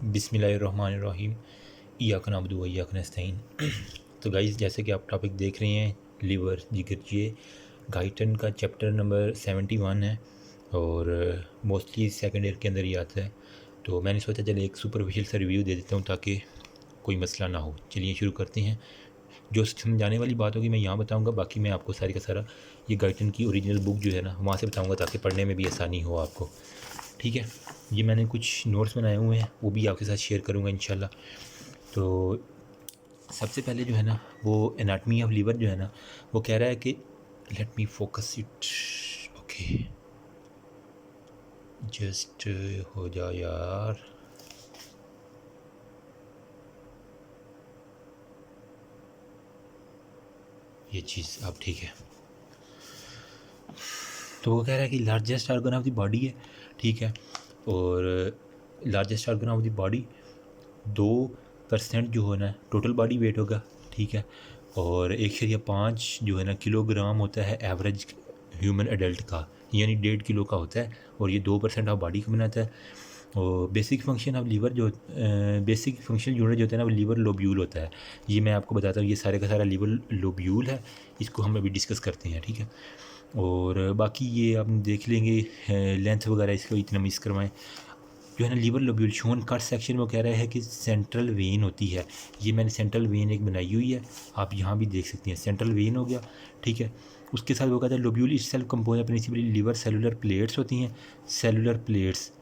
बिस्मिल्लाहिर्रहमानिर्रहीम इय्याक नअबुदु व इय्याक नस्तईन। तो गाइस, जैसे कि आप टॉपिक देख रहे हैं लीवर जिगर, ये गाइटन का चैप्टर नंबर 71 है और मोस्टली सेकेंड ईयर के अंदर ही आता है। तो मैंने सोचा चलिए एक सुपरफिशियल सा रिव्यू दे देता हूँ ताकि कोई मसला ना हो। चलिए शुरू करते हैं। जो समझाने वाली बात होगी मैं यहाँ बताऊँगा, बाकी मैं आपको सारी का सारा ये गाइटन की ओरिजिनल बुक जो है ना वहाँ से बताऊँगा ताकि पढ़ने में भी आसानी हो आपको। ठीक है, ये मैंने कुछ नोट्स बनाए हुए हैं, वो भी आपके साथ शेयर करूँगा इंशाल्लाह। तो सबसे पहले जो है ना वो एनाटमी ऑफ लीवर जो है ना वो कह रहा है कि let me focus it. Okay, just हो जाओ यार। ये चीज़ अब ठीक है। तो वो कह रहा है कि largest organ of the body है, ठीक है, और largest organ of the body 2% जो है ना टोटल बॉडी वेट होगा, ठीक है, और 1.5 जो है ना किलोग्राम होता है एवरेज ह्यूमन एडल्ट का, यानी 1.5 किलो का होता है, और ये 2% ऑफ बॉडी को बनाता है। और बेसिक फंक्शन ऑफ लीवर जो बेसिक फंक्शनल यूनिट जो होता है ना वो लीवर लोब्यूल होता है। ये मैं आपको बताता हूँ, ये सारे का सारा लीवर लोब्यूल है, इसको हम अभी डिस्कस करते हैं, ठीक है। और बाकी ये आप देख लेंगे लेंथ वगैरह, इसको इतना मिस करवाएं। जो है ना liver lobule shown cut section में कह रहा है कि सेंट्रल वेन होती है। ये मैंने सेंट्रल वेन एक बनाई हुई है, आप यहाँ भी देख सकते हैं, सेंट्रल वेन हो गया, ठीक है। उसके साथ वो कहता है lobule is self composed principally liver cellular plates होती हैं, cellular plates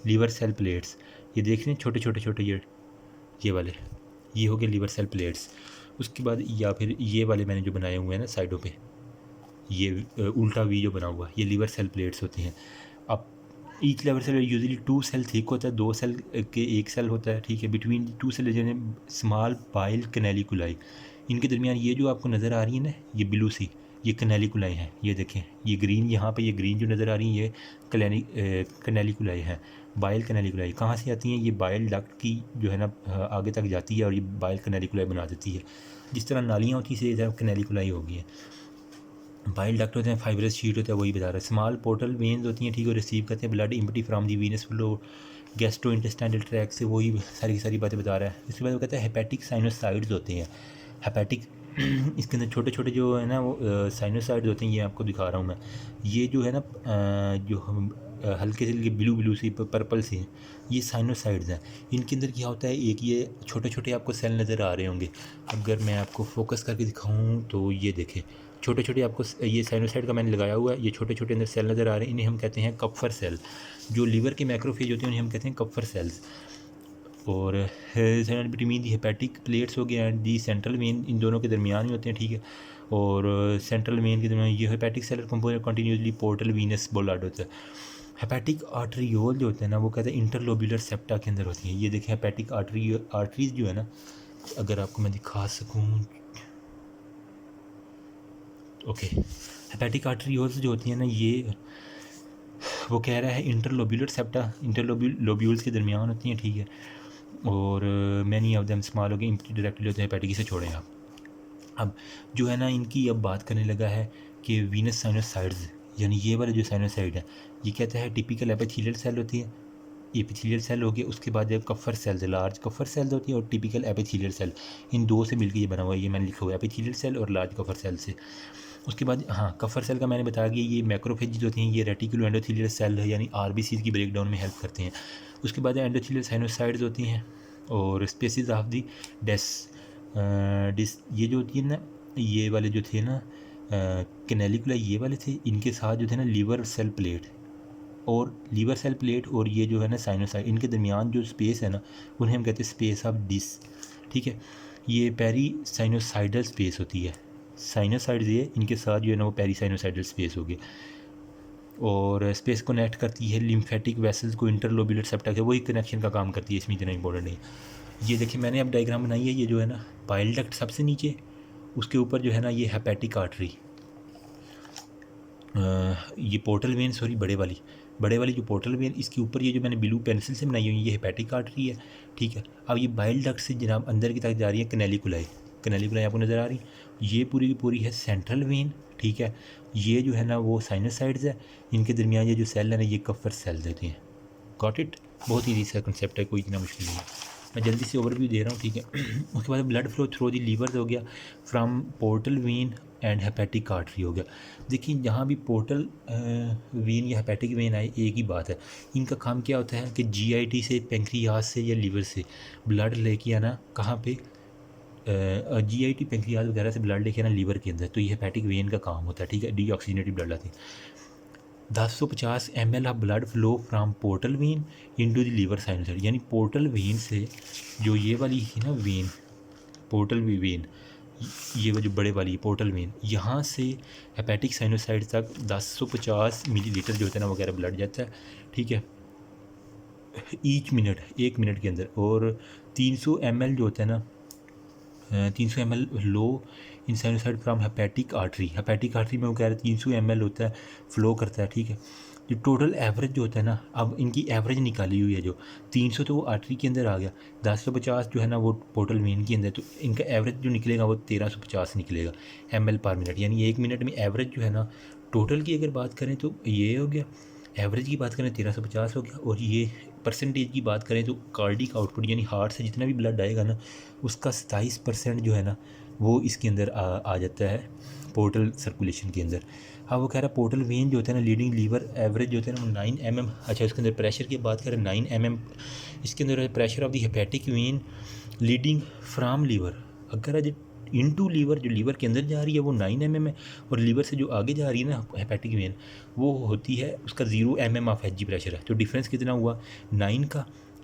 liver cell plates, ये देख रहे हैं छोटे छोटे छोटे ये वाले, ये हो गए लीवर सेल प्लेट्स। उसके बाद या फिर ये वाले मैंने जो बनाए हुए हैं ना साइडों पे, ये उल्टा वी जो बना हुआ है, ये लीवर सेल प्लेट्स होती हैं। अब each liver cell usually 2 cell thick होता है, 2 सेल के 1 सेल होता है, ठीक है। बिटवीन 2 सेल जैसे स्मॉल पाइल कैनेलिकुलाई, इनके दरमियान ये जो आपको नज़र आ रही है ना ये ब्लू सी, ये कैनेलिकुलाई है। ये देखें, ये ग्रीन, यहाँ पे ये ग्रीन जो नज़र आ रही है ये कैनेलिकुलाई है। बाइल कैनेलिकुलाई कहाँ से आती हैं? ये बाइल डक्ट की जो है ना आगे तक जाती है और ये बाइल कैनेलिकुलाई बना देती है। जिस तरह नालियाँ होती है इसे कैनेलिकुलाई होगी है। बाइल डक्ट होते हैं, फाइब्रस शीट होता है, वही बता रहा है। स्मॉल पोर्टल वेन्स होती हैं, ठीक है, रिसीव करते हैं blood empty from the Venus flow gastro intestinal tract से, वही सारी की सारी बातें बता रहा है। इसके बाद वो कहता है हेपेटिक साइनोसाइड्स होते हैं। हेपेटिक इसके अंदर छोटे छोटे जो है ना वो साइनोसाइड्स होते हैं, ये आपको दिखा रहा हूँ मैं। ये जो है ना जो हम हल्के से ब्लू ब्लू सी पर्पल सी हैं, ये साइनोसाइड्स हैं। इनके अंदर क्या होता है, एक ये छोटे छोटे आपको सेल नज़र आ रहे होंगे। अगर मैं आपको फोकस करके दिखाऊँ तो ये देखें, छोटे छोटे आपको ये साइनोसाइड का मैंने लगाया हुआ है, ये छोटे छोटे अंदर सेल नज़र आ रहे हैं, इन्हें हम कहते हैं कप्फर सेल। जो लीवर के मैक्रोफेज होते हैं उन्हें हम कहते हैं कप्फर सेल्स। और बिटवीन दी हेपेटिक प्लेट्स हो गए एंड दी सेंट्रल वेन, इन दोनों के दरमियान में होते हैं, ठीक है। और सेंट्रल वेन के दरमियान ये hepatic seller compose continuously portal venous blood होता है। हेपेटिक आर्टरियोल जो होते हैं ना वो कहते हैं इंटरलोब्यूलर सेप्टा के अंदर होती हैं। ये देखें हेपेटिक आर्टरीज जो है ना, अगर आपको मैं दिखा सकूँ, ओके, हेपेटिक आर्टरियोल्स जो होती हैं ना ये वो कह रहा है इंटरलोब्यूलर सेप्टा इंटरलोब्यूल्स के दरमियान होती हैं, ठीक है। और मैनी ऑफ देम स्मॉल हो गए इम्पटी डायरेक्टली होते हैं हेपेटिक से छोड़ें आप। अब जो है ना इनकी अब बात करने लगा है कि वीनस साइनोसाइड्स, यानी ये वाले जो साइनोसाइड है ये कहता है टिपिकल एपिथेलियल सेल होती है, एपिथेलियल सेल हो गया। उसके बाद जब Kupffer cells, large Kupffer cells होती है और टिपिकल एपिथेलियल सेल, इन दो से मिलकर ये बना हुआ है, ये मैंने लिखा हुआ है एपिथेलियल सेल और लार्ज कफर सेल से। उसके बाद हाँ, कफर सेल का मैंने बताया कि ये मैक्रोफेज होती हैं, ये रेटिकुलो एंडोथेलियल सेल है, यानी आरबीसी की ब्रेकडाउन में हेल्प करते हैं। उसके बाद एंडोथेलियल साइनोसाइड्स होती हैं और स्पेसिस ऑफ दी डिस ये जो होती है ना, ये वाले जो थे ना कैनेलिकुला ये वाले थे, इनके साथ जो थे ना लीवर सेल प्लेट और ये जो है ना साइनोसाइड, इनके दरमियान जो स्पेस है ना उन्हें हम कहते हैं स्पेस ऑफ डिस, ठीक है। ये पेरी साइनोसाइडल स्पेस होती है, साइनोसाइड्स ये इनके साथ जो है ना वो पेरी साइनोसाइडल स्पेस हो गई, और स्पेस कनेक्ट करती है लिम्फेटिक वेसल्स को इंटरलोब्यूलर सेप्टा से, वही कनेक्शन का काम करती है, इसमें इतना इंपॉर्टेंट नहीं। ये देखिए मैंने अब डायग्राम बनाई है, ये जो है ना बाइल डक्ट सबसे नीचे, उसके ऊपर जो है ना ये हेपेटिक आर्टरी, ये पोर्टल वेन, सॉरी बड़े वाली जो पोर्टल वेन, इसके ऊपर ये जो मैंने ब्लू पेंसिल से बनाई हुई है ये हेपेटिक आर्टरी है, ठीक है। अब ये बाइल डक्ट से जनाब अंदर की तरफ जा रही है कैनेलिकुलाई आपको नज़र आ रही, ये पूरी की पूरी है सेंट्रल वेन, ठीक है। ये जो है ना वो साइनोसाइड्स है, इनके दरमियान ये जो सेल है ना ये कफर सेल देते हैं, गॉट इट। बहुत ईजी सा कंसेप्ट है, कोई इतना मुश्किल नहीं है। मैं जल्दी से ओवरव्यू दे रहा हूँ, ठीक है। उसके बाद blood flow through the liver हो गया, from portal vein and hepatic artery हो गया। देखिए जहाँ भी पोर्टल वेन या हेपेटिक वेन आए, एक ही बात है, इनका काम क्या होता है कि जीआईटी से, पेंक्रियाज से या लीवर से ब्लड लेके आना, कहाँ पे, जीआईटी पेंक्रियाज वगैरह से ब्लड लेके आना लीवर के अंदर। तो ये हेपेटिक वेन का काम होता है, ठीक है। डीऑक्सीजनेटेड ब्लड आती है। 1050 ml of blood flow from portal vein into the liver sinusoid, यानी पोर्टल वेन से, जो ये वाली है ना वेन, पोर्टल वेन, ये वो जो बड़े वाली पोर्टल वेन, यहाँ से हेपेटिक साइनोसाइड तक 1050 मिलीलीटर जो होता है ना वगैरह ब्लड जाता है, ठीक है, ईच मिनट, 1 मिनट के अंदर। और 300 ml जो होता है ना, 300 ml low in sinusoid from hepatic artery, hepatic artery में वो कह रहे हैं 300 ml होता है, फ्लो करता है, ठीक है। जो टोटल एवरेज जो होता है ना, अब इनकी एवरेज निकाली हुई है, जो 300 तो वो आर्टरी के अंदर आ गया, 1050 जो है ना वो पोर्टल वेन के अंदर, तो इनका एवरेज जो निकलेगा वो 1350 निकलेगा ml पर मिनट, यानी 1 मिनट में एवरेज जो है ना, टोटल की अगर बात करें तो ये हो गया, एवरेज की बात करें 1350 हो गया, और ये परसेंटेज की बात करें तो कार्डिक आउटपुट, यानी हार्ट से जितना भी ब्लड आएगा ना, उसका 27% जो है ना वो इसके अंदर आ जाता है पोर्टल सर्कुलेशन के अंदर। हाँ, वो कह रहा है पोर्टल वेन जो होता है ना, लीडिंग लीवर एवरेज जो होता है ना वो 9 mm। अच्छा, इसके अंदर प्रेशर की बात करें 9 mm, इसके अंदर pressure of the hepatic vein leading from liver, अगर आज इनटू लीवर, जो लीवर के अंदर जा रही है वो 9 mm है, और लीवर से जो आगे जा रही है ना हेपेटिक वेन, वो होती है, उसका 0 mm of H G pressure है। तो डिफरेंस कितना हुआ,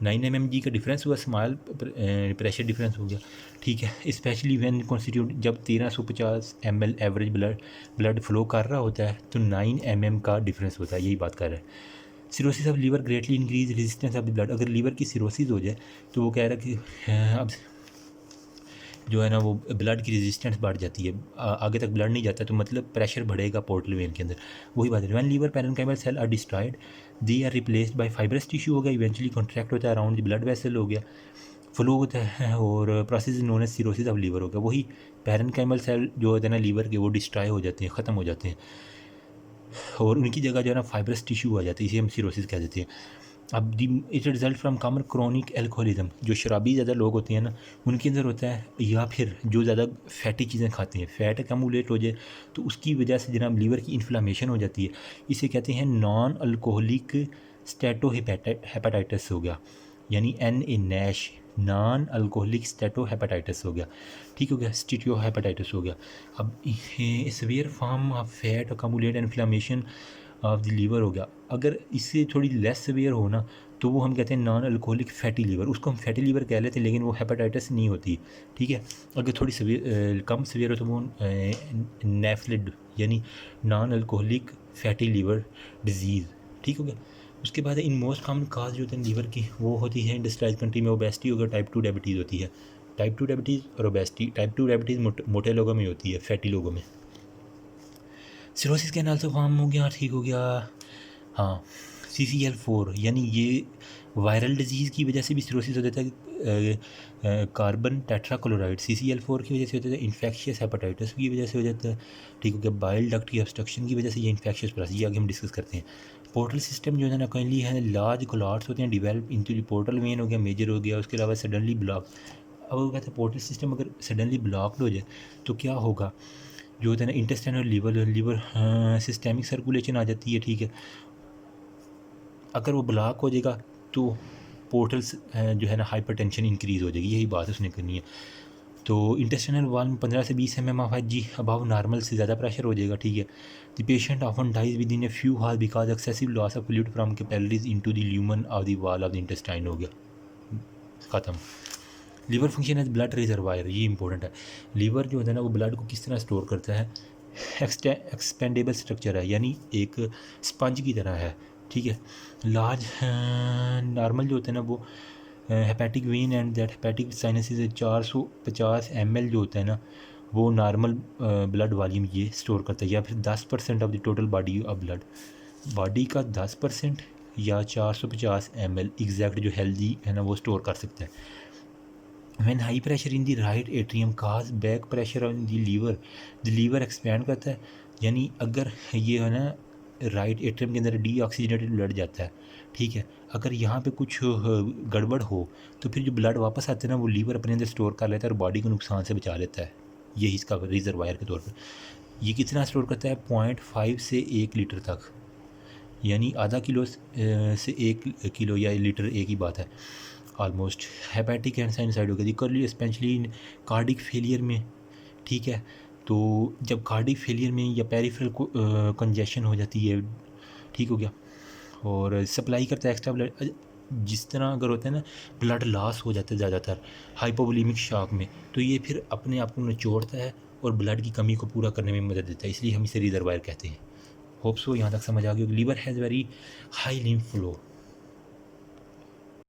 9 mm जी का डिफरेंस हुआ, स्मॉल प्रेशर डिफरेंस हो गया, ठीक है। स्पेशली व्हेन कॉन्स्टिट्यूट, जब 1350 ml एवरेज ब्लड फ्लो कर रहा होता है तो 9 mm का डिफरेंस होता है, यही बात कर रहा है। Cirrhosis of liver greatly increase resistance of the blood, अगर लीवर की सिरोसिस हो जाए तो वो कह रहा है कि अब जो है ना वो ब्लड की रेजिस्टेंस बढ़ जाती है, आगे तक ब्लड नहीं जाता, तो मतलब प्रेशर बढ़ेगा पोर्टल वेन के अंदर। वही बात है, when liver parenchymal cell are destroyed they are replaced by fibrous tissue हो गया, इवेंचुअली कॉन्ट्रैक्ट होता है अराउंड द ब्लड वेसल हो गया, फ्लो होता है, और process is known as cirrhosis of liver हो गया। वही पैरेन्काइमल सेल जो होते हैं ना लीवर के, वो डिस्ट्रॉय हो जाते हैं, ख़त्म हो जाते हैं, और उनकी जगह जो है ना फाइब्रस टिश्यू आ जाती है, इसे हम सिरोसिस कह देते हैं। अब it result from common chronic alcoholism, जो शराबी ज़्यादा लोग होते हैं ना उनके अंदर होता है, या फिर जो ज़्यादा फैटी चीज़ें खाते हैं, फैट कमूलेट हो जाए तो उसकी वजह से जनाब लीवर की इन्फ्लामेशन हो जाती है, इसे कहते हैं नॉन अल्कोहलिक स्टेटोहेपेटाइटिस हो गया, यानी NA NASH, non alcoholic steatohepatitis हो गया, ठीक हो गया, स्टीटियोहेपेटाइटिस हो गया। अब severe form of fat accumulate inflammation of the liver हो गया, अगर इससे थोड़ी लेस सीवियर हो ना तो वो हम कहते हैं नॉन अल्कोहलिक फैटी लीवर, उसको हम फैटी लीवर कह लेते हैं, लेकिन वो हेपेटाइटिस नहीं होती, ठीक है। अगर थोड़ी कम सीवियर हो तो वो नेफ्लिड, यानी non alcoholic fatty liver disease, ठीक हो गया। उसके बाद इन मोस्ट कॉमन काज जो होते हैं लीवर की, वो होती है इंडस्ट्रियलाइज कंट्री में ओबेसिटी होगा, टाइप 2 डायबिटीज़ होती है, टाइप 2 डायबिटीज़ और ओबेसिटी। टाइप 2 डायबिटीज़ मोटे लोगों में होती है, फैटी लोगों में। सिरोसिस कैनाल से फॉर्म हो गया, ठीक हो गया। हाँ, CCL4, यानी ये वायरल डिजीज़ की वजह से भी सिरोसिस हो जाता है, कार्बन टेट्राक्लोराइड CCL4 की वजह से होता है, इन्फेक्शियस हेपेटाइटिस की वजह से हो जाता है, ठीक हो गया। बाइल डक्ट की ऑब्स्ट्रक्शन की वजह से ये इन्फेक्शियस प्रोसेस, ये आगे हम डिस्कस करते हैं। पोर्टल सिस्टम जो है ना काइंडली है, लार्ज क्लॉट्स होते हैं डिवेल्प इनटू पोर्टल वेन हो गया, मेजर हो गया, उसके अलावा सडनली ब्लॉक। अब वो कहते हैं पोर्टल सिस्टम अगर सडनली ब्लॉक्ड हो जाए तो क्या होगा, जो होता है ना इंटेस्टाइन और लीवर सिस्टेमिक सर्कुलेशन आ जाती है, ठीक है। अगर वो ब्लॉक हो जाएगा तो पोर्टल्स जो है ना हाइपरटेंशन इंक्रीज़ हो जाएगी, यही बात उसने करनी है। तो इंटेस्टाइनल वाल में 15 से 20 mm ऑफ जी अबाव नॉर्मल से ज़्यादा प्रेशर हो जाएगा, ठीक है। The patient often dies within a few hours because excessive loss of fluid from capillaries into the lumen of the wall of the intestine हो गया, ख़त्म। Liver function as blood reservoir, ये important है। Liver जो होता है ना वो ब्लड को किस तरह स्टोर करता है, एक्सपेंडेबल स्ट्रक्चर है, यानी एक स्पंज की तरह है, ठीक है। लार्ज नॉर्मल जो होता है ना वो hepatic when and that hepatic sinuses 450 ml जो होता है ना वो नॉर्मल ब्लड वॉल्यूम ये स्टोर करता है, या फिर 10% of the total body of blood, body का 10% या 450 ml एग्जैक्ट जो हेल्दी है ना वो स्टोर कर सकता है। When high pressure in the right atrium cause back pressure on the liver expand करता है, यानी अगर ये है ना राइट एट्रियम के अंदर डीऑक्सीजनेटेड ब्लड जाता है, ठीक है। अगर यहाँ पे कुछ गड़बड़ हो तो फिर जो ब्लड वापस आते हैं ना वो लीवर अपने अंदर स्टोर कर लेता है और बॉडी को नुकसान से बचा लेता है। यही इसका रिजर्वायर के तौर पर। ये कितना स्टोर करता है? 0.5 से 1 लीटर तक, यानी आधा किलो से 1 किलो या लीटर एक ही बात है ऑलमोस्ट। हेपेटिक एंड साइनसाइड हो गया कर स्पेशली कार्डिक फेलियर में, ठीक है। तो जब कार्डिक फेलियर में या पेरिफेरल कंजेशन हो जाती है, ठीक हो गया, और सप्लाई करता है एक्स्ट्रा ब्लड। जिस तरह अगर होता है ना ब्लड लॉस हो जाता है ज़्यादातर हाइपोवोलेमिक शॉक में, तो ये फिर अपने आप को निचोड़ता है और ब्लड की कमी को पूरा करने में मदद देता है, इसलिए हम इसे रिजर्वायर कहते हैं। होप सो यहाँ तक समझ आ गया। Liver has very high lymph flow,